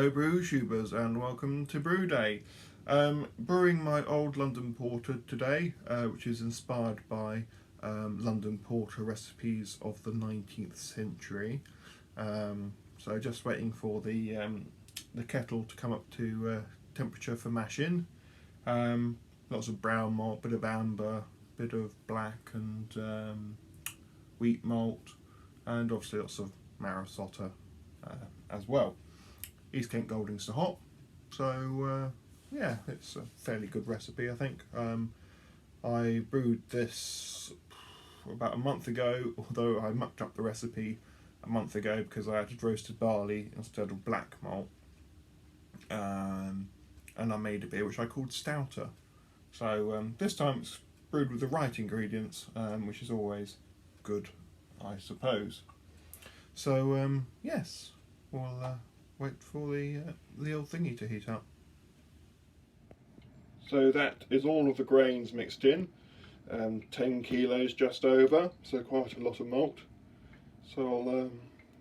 Hello Brew Tubers and welcome to Brew Day. Brewing my old London Porter today, which is inspired by London Porter recipes of the 19th century. So just waiting for the kettle to come up to temperature for mashing. Lots of brown malt, bit of amber, bit of black and wheat malt, and obviously lots of Marisota as well. East Kent Golding's the hop, so yeah, it's a fairly good recipe, I think. I brewed this about a month ago, although I mucked up the recipe a month ago because I added roasted barley instead of black malt, and I made a beer which I called Stouter. So this time it's brewed with the right ingredients, which is always good, I suppose. So yes, we'll wait for the old thingy to heat up. So that is all of the grains mixed in, 10 kilos just over, so quite a lot of malt. So I'll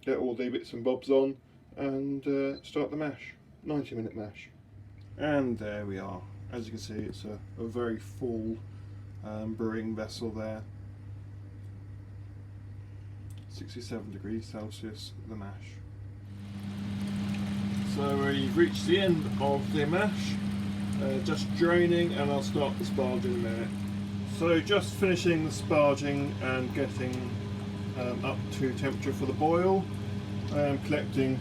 get all the bits and bobs on and start the mash, 90-minute mash. And there we are. As you can see, it's a very full brewing vessel there. 67 degrees Celsius, the mash. So we've reached the end of the mash, just draining, and I'll start the sparging in a minute. So just finishing the sparging and getting up to temperature for the boil. I'm collecting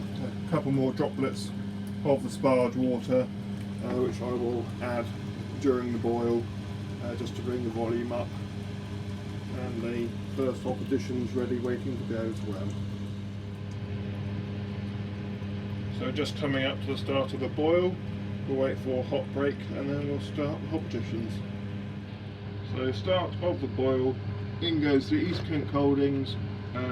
a couple more droplets of the sparge water, which I will add during the boil, just to bring the volume up. And the first hop addition's ready, waiting to go as well. So just coming up to the start of the boil, we'll wait for a hot break and then we'll start the hop additions. So start of the boil, in goes the East Kent Golding's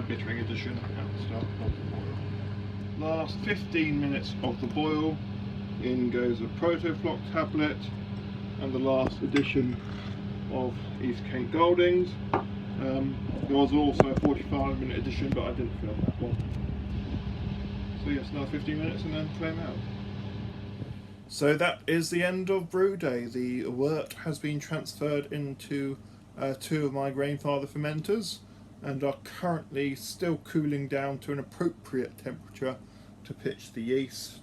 bittering addition at the start of the boil. Last 15 minutes of the boil, in goes a Protoflock tablet and the last addition of East Kent Golding's. There was also a 45-minute addition, but I didn't film that one. So yes, another 15 minutes and then flame out. So that is the end of Brew Day. The wort has been transferred into two of my Grainfather fermenters and are currently still cooling down to an appropriate temperature to pitch the yeast.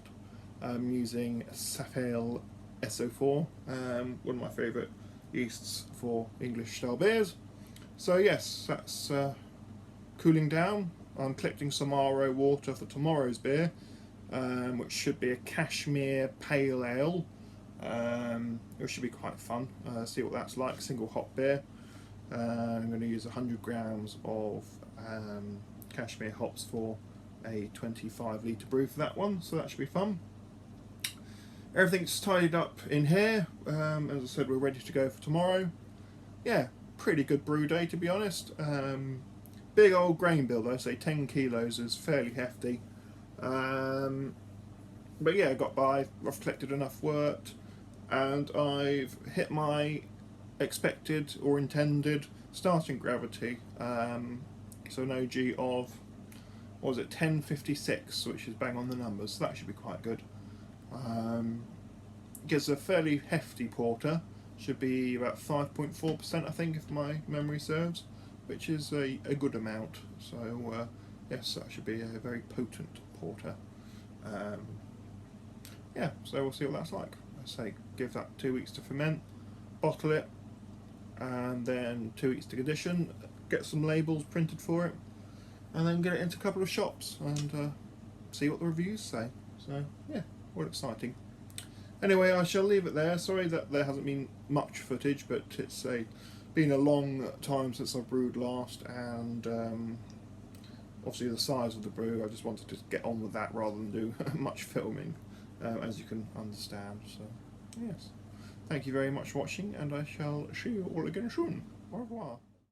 I'm using Safale SO4, one of my favourite yeasts for English style beers. So yes, that's cooling down. I'm collecting some RO water for tomorrow's beer, which should be a Cashmere Pale Ale, which should be quite fun. See what that's like, single hop beer. I'm going to use 100 grams of Cashmere hops for a 25 litre brew for that one, so that should be fun. Everything's tidied up in here. As I said, we're ready to go for tomorrow. Yeah, pretty good brew day, to be honest. Big old grain bill though, say 10 kilos is fairly hefty. But yeah, I got by. I've collected enough wort and I've hit my expected or intended starting gravity. So an OG of, what was it, 1056, which is bang on the numbers, so that should be quite good. Gives a fairly hefty porter, should be about 5.4% I think if my memory serves, which is a good amount. So yes, that should be a very potent porter. Yeah, so we'll see what that's like. I say give that 2 weeks to ferment, bottle it, and then 2 weeks to condition, get some labels printed for it, and then get it into a couple of shops and see what the reviews say. So yeah, all exciting. Anyway, I shall leave it there. Sorry that there hasn't been much footage, but it's been a long time since I've brewed last, and obviously the size of the brew, I just wanted to get on with that rather than do much filming, as you can understand. So yes, thank you very much for watching, and I shall see you all again soon. Au revoir.